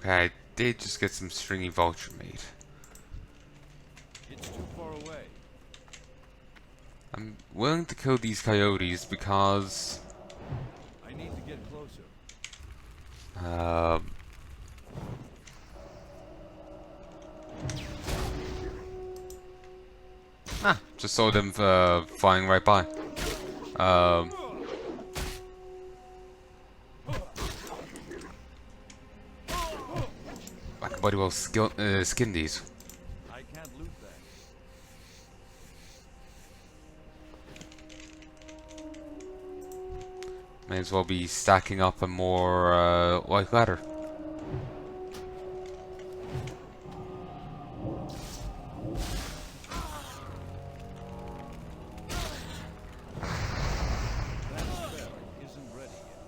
Okay, I did just get some stringy vulture meat. It's too far away. I'm willing to kill these coyotes because I need to get closer. um just saw them flying right by. Um I can bloody well skin these. I can't loot that. May as well be stacking up a more white ladder. That spell isn't ready yet.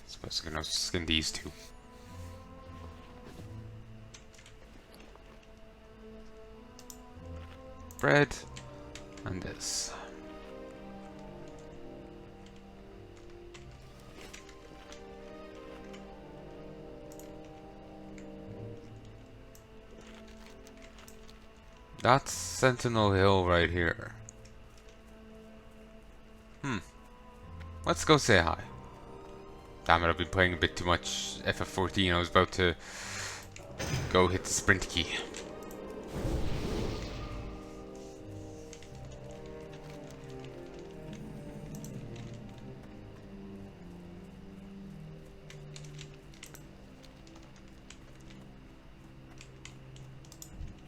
Suppose I'm gonna skin these two. Bread and this. That's Sentinel Hill right here. Let's go say hi. Damn it, I've been playing a bit too much FF14. I was about to go hit the sprint key.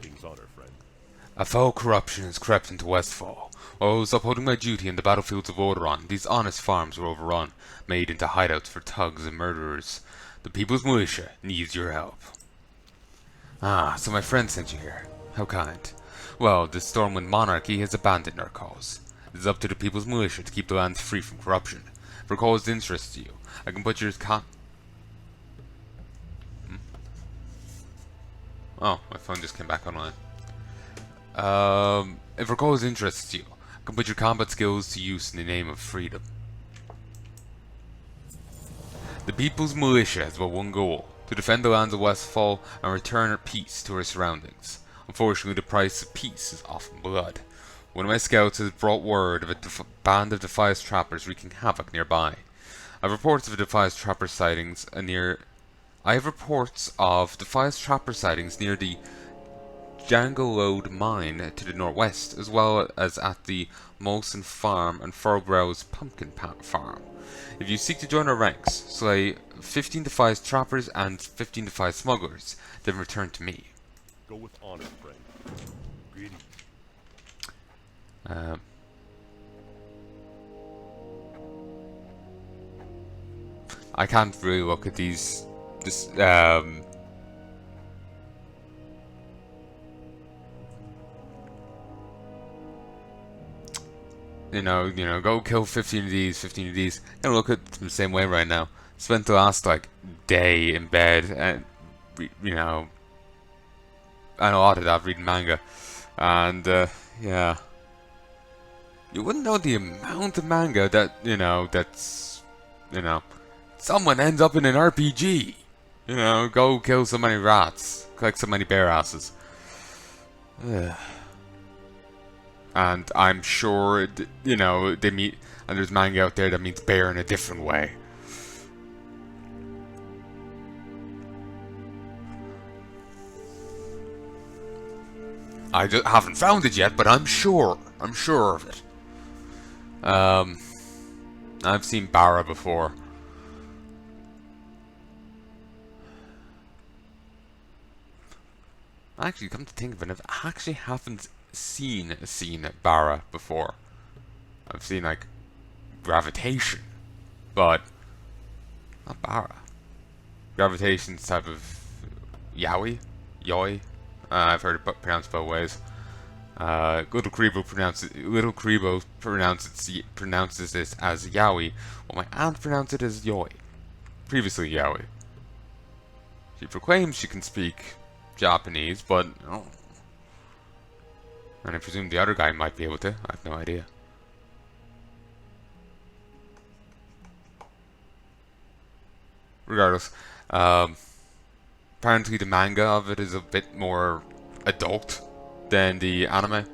King's honor, friend. A foul corruption has crept into Westfall. While I was upholding my duty in the battlefields of Orderon, these honest farms were overrun, made into hideouts for thugs and murderers. The people's militia needs your help. Ah, so my friend sent you here. How kind. Well, the Stormwind monarchy has abandoned our cause. It is up to the people's militia to keep the lands free from corruption. For a cause that interests you, I can put your Oh, my phone just came back online. If our cause interests you, I can put your combat skills to use in the name of freedom. The people's militia has but one goal: to defend the lands of Westfall and return peace to our surroundings. Unfortunately, the price of peace is often blood. One of my scouts has brought word of a band of Defias trappers wreaking havoc nearby. I have reports of Defias trapper sightings near the Jangalode mine to the northwest, as well as at the Molson farm and Furbrow's pumpkin farm. If you seek to join our ranks, slay 15 Defias trappers and 15 Defias smugglers, then return to me. Go with honor, friend. Greetings. I can't really look at these. Go kill 15 of these, 15 of these. I don't look at them the same way right now. Spent the last day in bed, and and a lot of that reading manga, and yeah, you wouldn't know the amount of manga someone ends up in an RPG. Go kill so many rats, collect so many bear asses. Ugh. And I'm sure, they mean, and there's manga out there that means bear in a different way. I just haven't found it yet, but I'm sure. I'm sure of it. I've seen Barra before. Actually, come to think of it, I actually haven't seen Barra before. I've seen Gravitation, but not Barra. Gravitation's type of Yaoi, Yoi. I've heard it pronounced both ways. Little Kribo pronounces this as Yaoi, while my aunt pronounced it as Yoi. Previously Yaoi. She proclaims she can speak Japanese, but oh. And I presume the other guy might be able to. I have no idea. Regardless, apparently the manga of it is a bit more adult than the anime.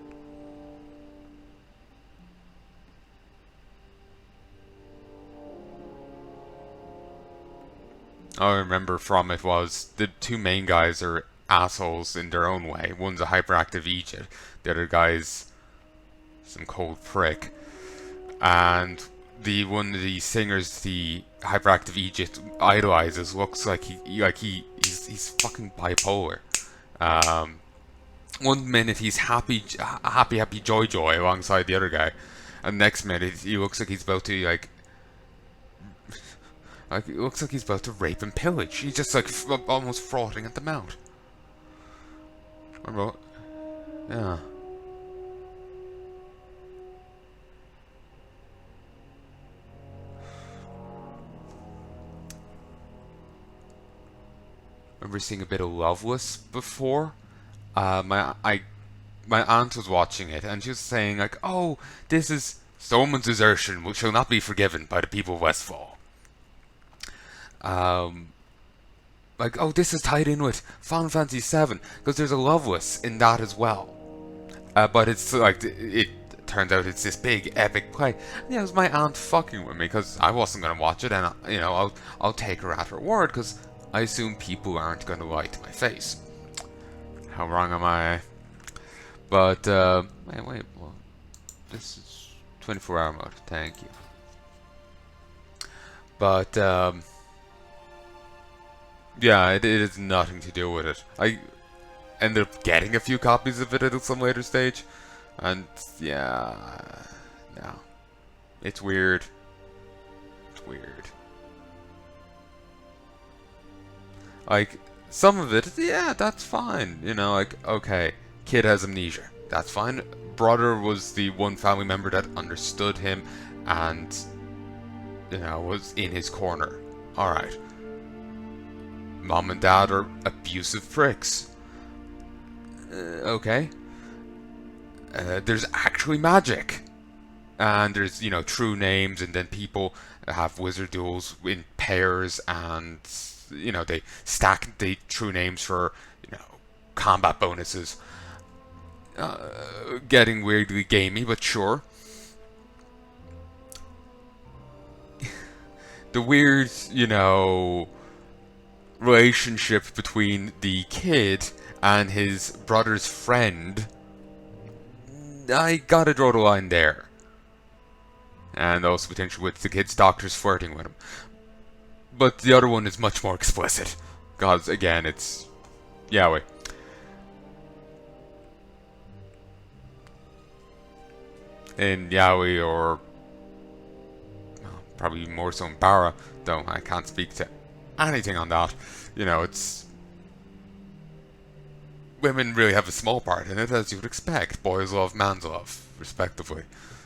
All I remember from it was the two main guys are assholes in their own way. One's a hyperactive Egypt, the other guy's some cold prick. And the one of the singers the hyperactive Egypt idolizes looks like he's fucking bipolar. One minute he's happy joy alongside the other guy, and next minute he looks like he's about to like it looks like he's about to rape and pillage. He's just like almost frothing at the mouth. Yeah. Remember seeing a bit of Loveless before. My aunt was watching it and she was saying like, "Oh, this is Stoneman's desertion, which shall not be forgiven by the people of Westfall." Like, oh, this is tied in with Final Fantasy VII because there's a Loveless in that as well. But it's like it turns out it's this big epic play. And yeah, it was my aunt fucking with me because I wasn't gonna watch it, and I'll take her at her word because I assume people aren't gonna lie to my face. How wrong am I? But wait, well, this is 24-hour mode. Thank you. But yeah, it has nothing to do with it. I ended up getting a few copies of it at some later stage, and yeah, no, it's weird. It's weird. Like, some of it, yeah, that's fine. You know, like, okay, kid has amnesia. That's fine. Brother was the one family member that understood him and, you know, was in his corner. Alright. Mom and dad are abusive pricks. Okay. There's actually magic. And there's, you know, true names, and then people have wizard duels in pairs, and you know, they stack the true names for, you know, combat bonuses. Getting weirdly gamey, but sure. The weird, you know, relationship between the kid and his brother's friend, I gotta draw the line there. And also potentially with the kid's doctors flirting with him. But the other one is much more explicit. Because, again, it's yaoi. In yaoi, or well, probably more so in Bara, though I can't speak to anything on that. You know, it's... women really have a small part in it, as you would expect. Boys love, man's love, respectively.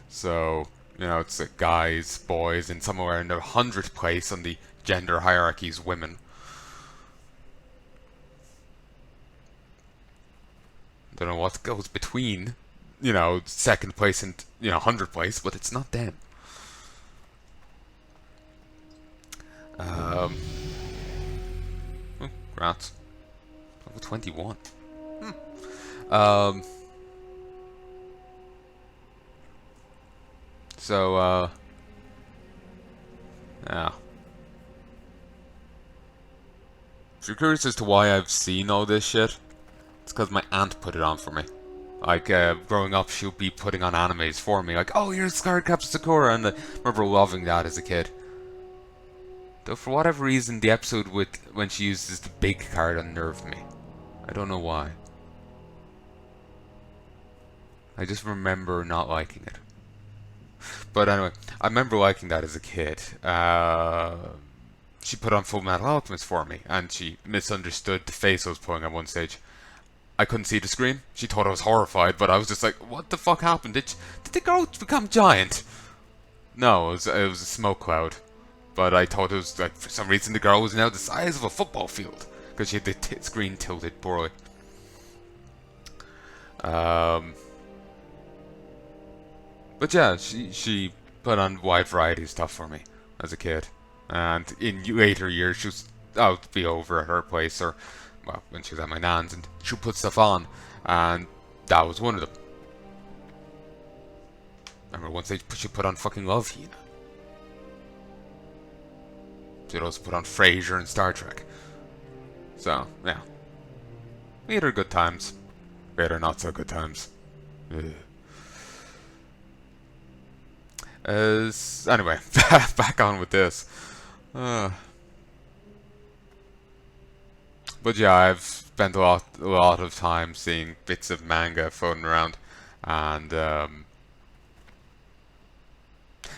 So, you know, it's like guys, boys, and somewhere in the 100th place on the gender hierarchies, women. Don't know what goes between, you know, 2nd place and, you know, 100th place, but it's not them. Oh, congrats. Level 21. So, yeah. If you're curious as to why I've seen all this shit, it's because my aunt put it on for me. Like, growing up, she'll be putting on animes for me. Like, oh, here's Scarred Captain Sakura, and I remember loving that as a kid. Though for whatever reason, the episode with when she uses the big card unnerved me. I don't know why. I just remember not liking it. But anyway, I remember liking that as a kid. She put on Full Metal Alchemist for me, and she misunderstood the face I was pulling at one stage. I couldn't see the screen. She thought I was horrified, but I was just like, what the fuck happened? Did the girl become giant? No, it was a smoke cloud. But I thought it was, like, for some reason the girl was now the size of a football field, because she had the screen tilted poorly. Um, but yeah, she put on wide variety of stuff for me as a kid, and in later years she was out to be over at her place or well when she was at my nan's, and she'll put stuff on, and that was one of them. I remember once she put on fucking Love Heya. She'd also put on Frasier and Star Trek. So yeah, we had our good times. We had our not so good times. Ugh. Anyway, back on with this. But yeah, I've spent a lot of time seeing bits of manga floating around, and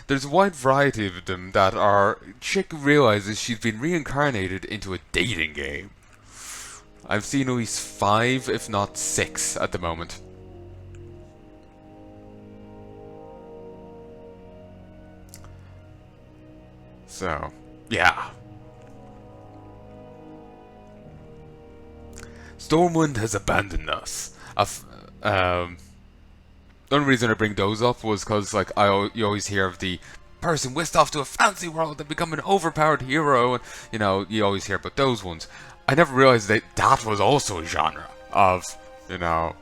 there's a wide variety of them that are. Chick realizes she's been reincarnated into a dating game. I've seen at least 5, if not 6, at the moment. So, yeah. Stormwind has abandoned us. The only reason I bring those up was because, like, you always hear of the person whisked off to a fancy world and become an overpowered hero, and, you know, you always hear about those ones. I never realized that that was also a genre of, you know,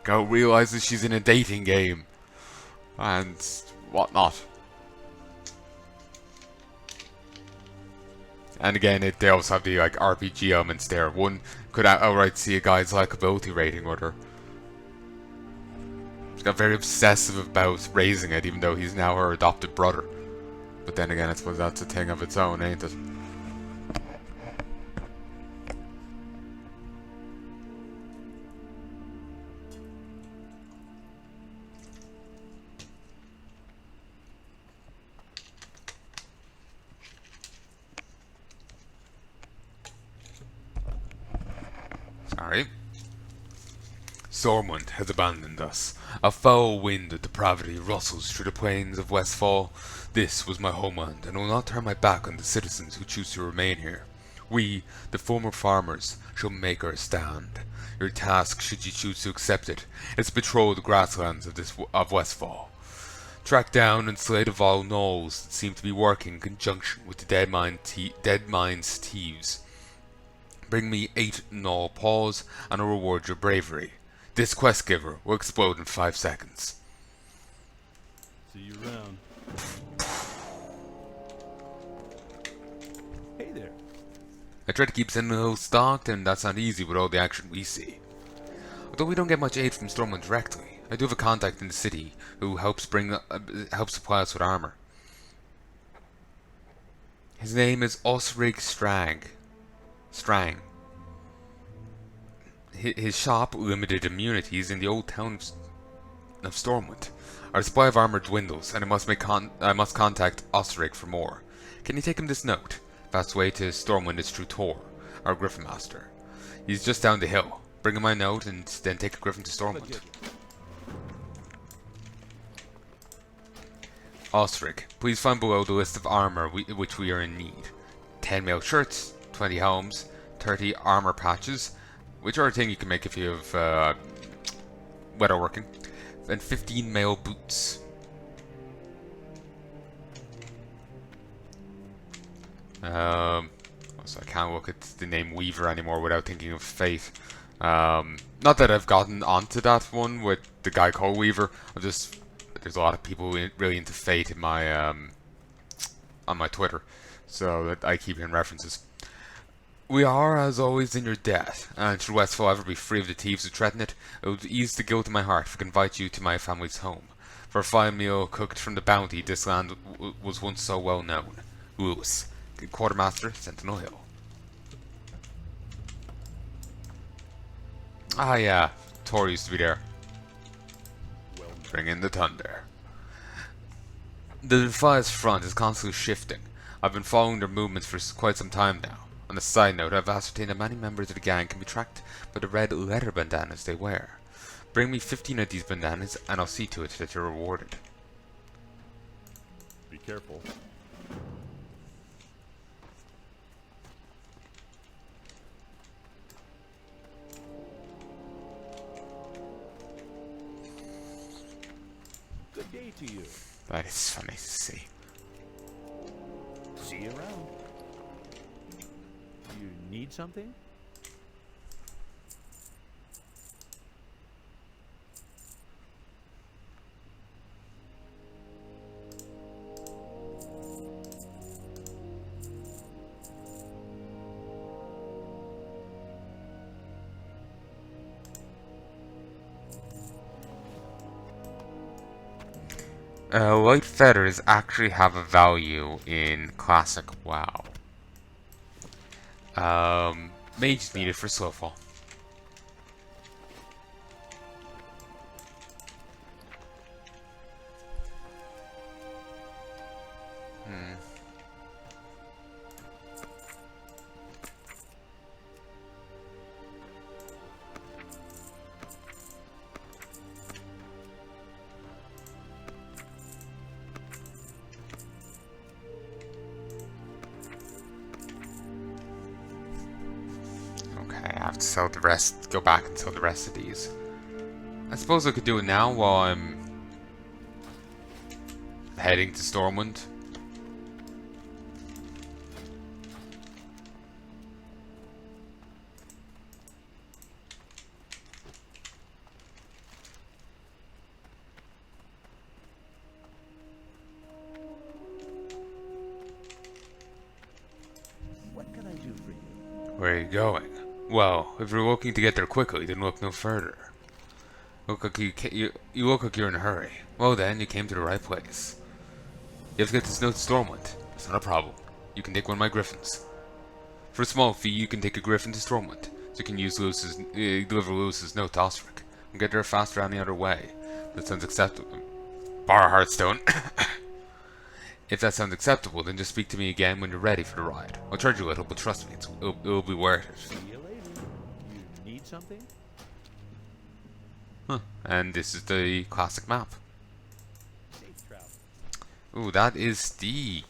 girl realizes she's in a dating game and whatnot. And again, they also have the like RPG elements there. One could outright see a guy's likability rating with her. She's got very obsessive about raising it, even though he's now her adopted brother. But then again, I suppose that's a thing of its own, ain't it? Sorry. Stormwind has abandoned us. A foul wind of depravity rustles through the plains of Westfall. This was my homeland, and I will not turn my back on the citizens who choose to remain here. We, the former farmers, shall make our stand. Your task, should you choose to accept it, is to patrol the grasslands of Westfall. Track down and slay the vile gnolls that seem to be working in conjunction with the Dead Mind's thieves. Bring me 8 gnoll paws, and I'll reward your bravery. This quest giver will explode in 5 seconds. See you around. Hey there. I try to keep Sentinel stocked, and that's not easy with all the action we see. Although we don't get much aid from Stormwind directly, I do have a contact in the city who helps supply us with armor. His name is Osrig Strang. His shop limited immunities in the old town of Stormwind. Our supply of armor dwindles, and I must contact Osrig for more. Can you take him this note? Fast way to Stormwind is through Tor, our Griffin Master. He's just down the hill. Bring him my note, and then take a Griffin to Stormwind. Osrig, please find below the list of armor which we are in need. 10 mail shirts, 20 helms, 30 armor patches, which are a thing you can make if you have metalworking, and 15 mail boots. So I can't look at the name Weaver anymore without thinking of Fate. Not that I've gotten onto that one with the guy called Weaver. There's a lot of people really into Fate in my on my Twitter, so that I keep in references. We are, as always, in your debt, and should Westfall ever be free of the thieves who threaten it, it would ease the guilt in my heart if I could invite you to my family's home. For a fine meal cooked from the bounty this land was once so well known. Lewis, Quartermaster, Sentinel Hill. Ah yeah, Tor used to be there. Bring in the thunder. The Defiance front is constantly shifting. I've been following their movements for quite some time now. On a side note, I've ascertained that many members of the gang can be tracked by the red leather bandanas they wear. Bring me 15 of these bandanas, and I'll see to it that you're rewarded. Be careful. to you. That is funny to see. See you around. You need something? White feathers actually have a value in Classic WoW. Mage needed for Slowfall. Okay, I have to sell the rest, go back and sell the rest of these. I suppose I could do it now while I'm heading to Stormwind. What can I do for you? Where are you going? Well, if you're looking to get there quickly, then look no further. Look like you look like you're in a hurry. Well then, you came to the right place. You have to get this note to Stormwind. It's not a problem. You can take one of my griffins. For a small fee, you can take a griffin to Stormwind, so you can use deliver Lewis's note to Osric, and get there faster any other way. That sounds acceptable. Bar Hearthstone. If that sounds acceptable, then just speak to me again when you're ready for the ride. I'll charge you a little, but trust me, it'll be worth it. See you later. You need something? Huh. And this is the classic map. Safe travel. Ooh, that is steep.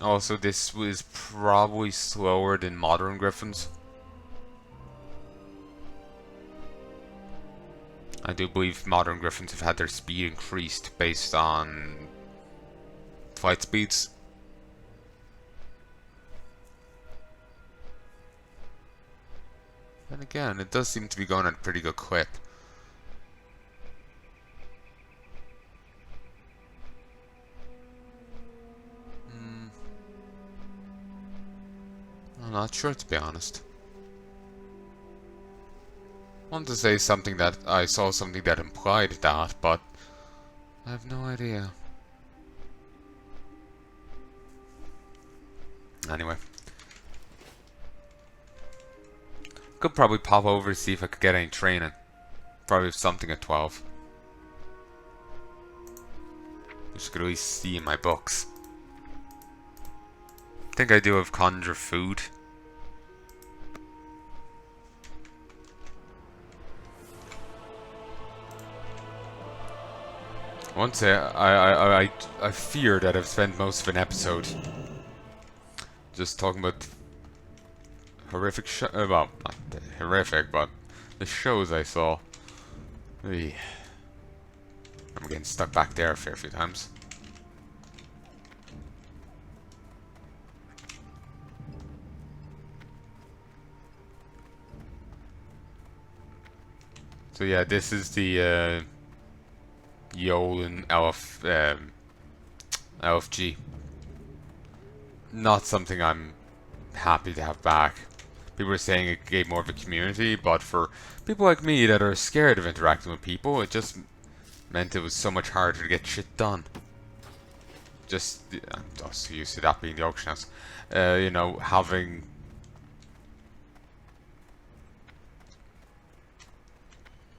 Also, this was probably slower than modern griffins. I do believe modern griffins have had their speed increased based on flight speeds. Then again, it does seem to be going at a pretty good clip. I'm not sure, to be honest. I want to say something that I saw something that implied that, but I have no idea. Anyway. Could probably pop over to see if I could get any training. Probably have something at 12. Which I could at least see in my books. I think I do have conjure food. Once I fear that I've spent most of an episode just talking about horrific well, not horrific, but the shows I saw. I'm getting stuck back there a fair few times. So yeah, this is the Yolan LFG. Not something I'm happy to have back. People are saying it gave more of a community, but for people like me that are scared of interacting with people, it just meant it was so much harder to get shit done. I'm just used to that being the auction house. You know, having